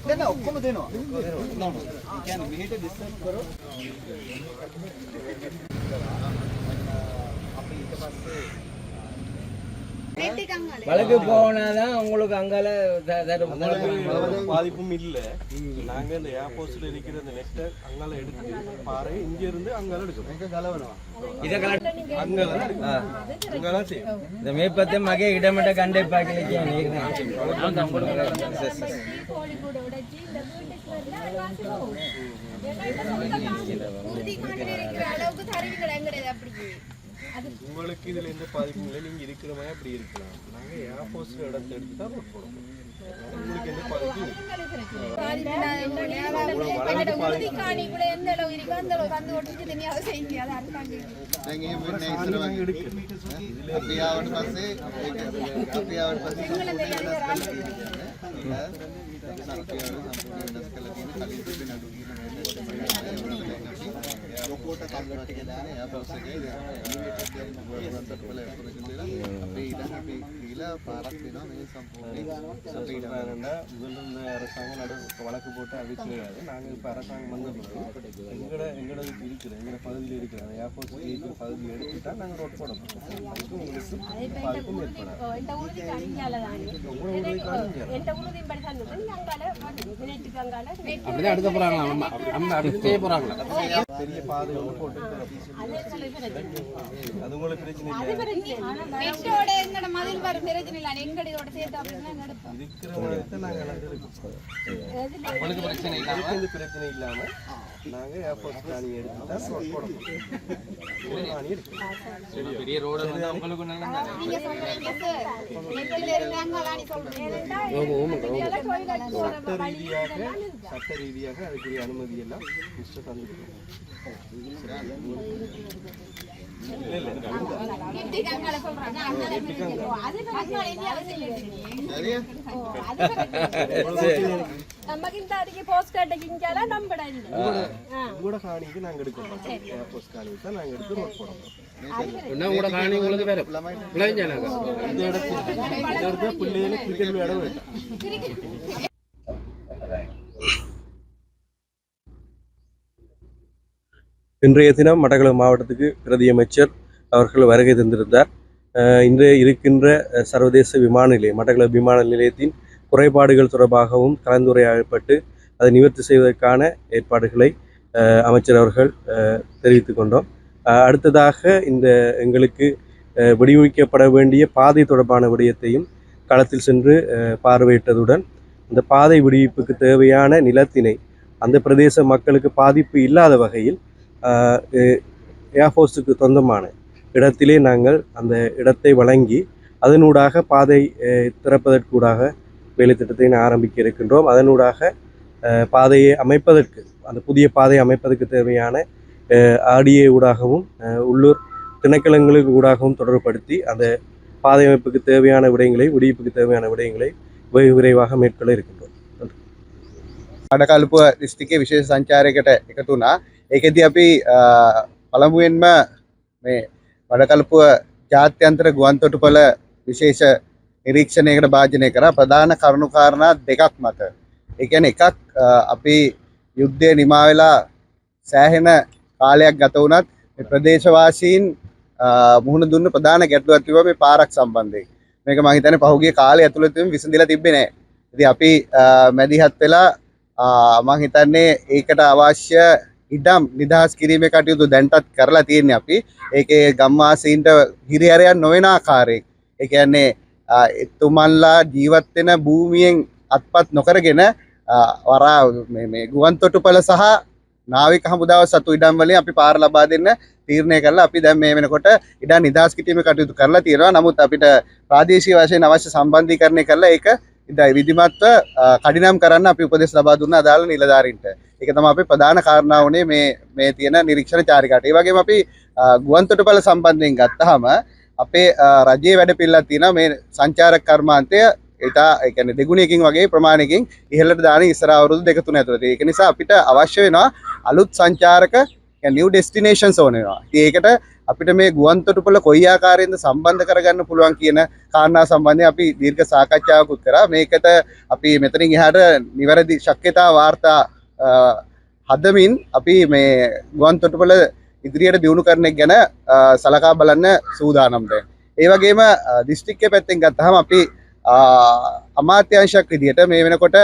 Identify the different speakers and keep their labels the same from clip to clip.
Speaker 1: දෙන්න ඔක්කොම දෙනවා. ඒ කියන්නේ මෙහෙට ඩිස්ටන්ස් කරොත් අපි ඊට පස්සේ
Speaker 2: வழக்கு போனாதான் உங்களுக்கு அங்கால
Speaker 3: பாதிப்பும் இல்லை. நாங்க இந்த ஏர்போர்ட்ல இருக்கிற இந்த நெட்டை அங்கால எடுத்து பாறை இங்க இருந்து அங்கால எடுக்கணும்.
Speaker 2: இந்த மேற்பத்தை மகே இடமட்ட கண்டே பாக்கல
Speaker 3: உங்களுக்கு இதுல எந்த பாதிப்பும் இல்லை. நீங்க இருக்கிற மாதிரி அப்படி இருக்கலாம். நாங்க ஏர்போர்ட்ல இடத்தை எடுத்து தான் ரோட் போடணும். உங்களுக்கு எந்த பாதிப்பும் இல்லை.
Speaker 1: ලොකෝට කන්වර්ට් එක දාන එයාපෝස් එකේ එලිවේටර් කියන වර්ඩ් වල එපොරේෂන් දෙලා අපේ ඉඩම් අපි දීලා පාරක් දෙනවා මේ සම්පූර්ණ
Speaker 3: அப்படி இருந்தாங்கன்னா முதல்ல இந்த அரசாங்கம் வழக்கு போட்டு அறிவிச்சிருக்காரு. நாங்கள் இப்போ அரசாங்கம் வந்தபோது எங்களோட இருக்கிற எங்களோட பகுதியில் இருக்கிற அந்த ஏர்போர்ட் இருக்கிற பகுதியை எடுத்துட்டா நாங்கள் ரோட் போட போகிறோம். அதுக்கு உங்களுக்கு பாதிப்பும் ஏற்படாது.
Speaker 2: அப்படிதான் எடுக்க போறாங்களா? செய்ய போறாங்களா?
Speaker 3: பெரிய பாதை போட்டு அது உங்களுக்கு பிரச்சனை இல்லை.
Speaker 2: உங்களுக்கு பிரச்சனை
Speaker 3: பிரச்சனை இல்லாம நாங்க ஏர்போர்ட் காணி எடுத்துட்டா ரோட் போட போறோம்.
Speaker 2: பெரிய ரோடு வந்து உங்களுக்கு
Speaker 3: சட்ட ரீதியாக அதுக்குரிய அனுமதி எல்லாம் மிஸ்டர் தந்துருக்கோம். கூட காணிக்கு நாங்க எடுக்க மாட்டோம். ஏர்போர்ட் காணிக்கு தான் நாங்க எடுத்து ரோட் போட போறோம்.
Speaker 2: கூட காணி உங்களுக்கு வேற
Speaker 3: இந்த இடத்துல பிள்ளைகளுக்கு கிரிக்கெட் விளையாட வேண்டாம். இன்றைய தினம் மட்டக்களப்பு மாவட்டத்துக்கு பிரதி அமைச்சர் அவர்கள் வருகை தந்திருந்தார். இன்று இருக்கின்ற சர்வதேச விமான நிலையம் மட்டக்களப்பு விமான நிலையத்தின் குறைபாடுகள் தொடர்பாகவும் கலந்துரையாடப்பட்டு அதை நிவர்த்தி செய்வதற்கான ஏற்பாடுகளை அமைச்சர் அவர்கள் தெரிவித்துக் கொண்டோம். அடுத்ததாக இந்த எங்களுக்கு விடுவிக்கப்பட வேண்டிய பாதை தொடர்பான விடயத்தையும் களத்தில் சென்று பார்வையிட்டதுடன் இந்த பாதை விடுவிப்புக்கு தேவையான நிலத்தினை அந்த பிரதேச மக்களுக்கு பாதிப்பு இல்லாத வகையில் ஏர்ஃபோர்ஸுக்கு சொந்தமான இடத்திலே நாங்கள் அந்த இடத்தை வழங்கி அதனூடாக பாதை திறப்பதற்கூடாக வேலை திட்டத்தை ஆரம்பிக்க இருக்கின்றோம். அதனூடாக பாதையை அமைப்பதற்கு அந்த புதிய பாதையை அமைப்பதற்கு தேவையான ஆடிஏ ஊடாகவும் உள்ளூர் திணைக்களங்களுக்கு ஊடாகவும் தொடர்புபடுத்தி அந்த பாதை அமைப்புக்கு தேவையான விடயங்களை விடுவிப்புக்கு தேவையான விடயங்களை வெகு விரைவாக மேற்கொள்ள இருக்கின்றோம்.
Speaker 1: මඩකලපුව දිස්ත්‍රික්කයේ විශේෂ සංචාරයකට එකතු වුණා. ඒකෙදී අපි පළමුවෙන්ම මේ මඩකලපුව ජාත්‍යන්තර ගුවන්තොටුපළ විශේෂ නිරීක්ෂණයකට භාජනය කරා. ප්‍රධාන කරුණු කාරණා දෙකක් මත. ඒ කියන්නේ එකක් අපි යුද්ධය නිමා වෙලා සෑහෙන කාලයක් ගත වුණත් මේ ප්‍රදේශවාසීන් මුහුණ දුන්න ප්‍රධාන ගැටලුවක් තිබුණා මේ පාරක් සම්බන්ධයෙන්. මේක මම හිතන්නේ පහුගිය කාලය ඇතුළතම විසඳිලා තිබ්බේ නැහැ. ඉතින් අපි මැදිහත් වෙලා මම හිතන්නේ ඒකට අවශ්‍ය ඉඩම් නිදහස් කිරීමේ කටයුතු දැන්ටත් කරලා තියෙන්නේ අපි. ඒකේ ගම්වාසීන්ට හිරිහැරයක් නොවන ආකාරයෙන්. ඒ කියන්නේ එතුමන්ලා ජීවත් වෙන භූමියෙන් අත්පත් නොකරගෙන වරා මේ ගුවන්තොටුපළ සහ නාවික හමුදාව සතු ඉඩම් වලින් අපි පාර ලබා දෙන්න තීරණය කරලා අපි දැන් මේ වෙනකොට ඉඩම් නිදහස් කිරීමේ කටයුතු කරලා තියෙනවා. නමුත් අපිට ප්‍රාදේශීය වශයෙන් අවශ්‍ය සම්බන්ධීකරණය කරලා ඒක විධිමත්ව කඩිනම් කරන්න අපි උපදෙස් ලබා දුන්නා අදාළ නිලධාරීන්ට. ඒක තමයි අපේ ප්‍රධාන කාරණාව උනේ මේ තියෙන නිරීක්ෂණ චාරිකාවට. ඒ වගේම අපි ගුවන්තොටුපළ සම්බන්ධයෙන් ගත්තාම අපේ රජයේ වැඩ පිළිවෙලක් තියෙනවා මේ සංචාරක කර්මාන්තය ඒ කියන්නේ දෙගුණයකින් වගේ ප්‍රමාණයකින් ඉහළට දාන ඉස්සර අවුරුදු 2-3 ඇතුළත. ඒක නිසා අපිට අවශ්‍ය වෙනවා අලුත් සංචාරක new destinations ඕන වෙනවා. ඉතින් ඒකට අපිට මේ ගුවන්තොටුපළ කොයි ආකාරයෙන්ද සම්බන්ධ කරගන්න පුළුවන් කියන කාරණා සම්බන්ධයෙන් අපි දීර්ඝ සාකච්ඡාවකුත් කරා. මේකට අපි මෙතනින් එහාට නිවැරදි ශක්්‍යතා වාර්තා හදමින් අපි මේ ගුවන්තොටුපළ ඉදිරියට දියුණු කරන එක ගැන සලකා බලන්න සූදානම් දැන්. ඒ වගේම දිස්ත්‍රික්කයේ පැත්තෙන් ගත්තාම අපි අමාත්‍යාංශයක් විදිහට මේ වෙනකොට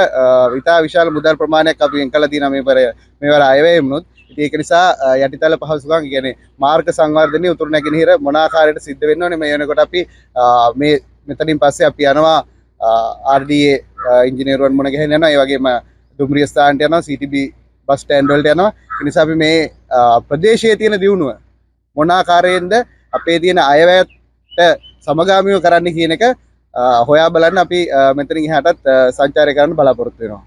Speaker 1: විතා විශාල මුදල් ප්‍රමාණයක් අපි වෙන් කළා තියෙනවා මේවර අයවැය වුණොත්. ඉතින් ඒක නිසා යටිතල පහසුකම් කියන්නේ මාර්ග සංවර්ධනයේ උතුරු නැගෙනහිර මොන ආකාරයට සිද්ධ වෙන්න ඕනේ මේ වෙනකොට අපි මේ මෙතනින් පස්සේ අපි යනවා RDA ඉංජිනේරුවන් මුණ ගැහෙන්න යනවා. ඒ වගේම දුම්රිය ස්ථානට යනවා, CTB බස් ස්ටෑන්ඩ් වලට යනවා. ඒ නිසා අපි මේ ප්‍රදේශයේ තියෙන දියුණුව මොන ආකාරයෙන්ද අපේ තියෙන අයවැයට සමගාමීව කරන්න කියන එක හොයා බලන්න අපි මෙතනින් එහාටත් සංචාරය කරන්න බලාපොරොත්තු වෙනවා.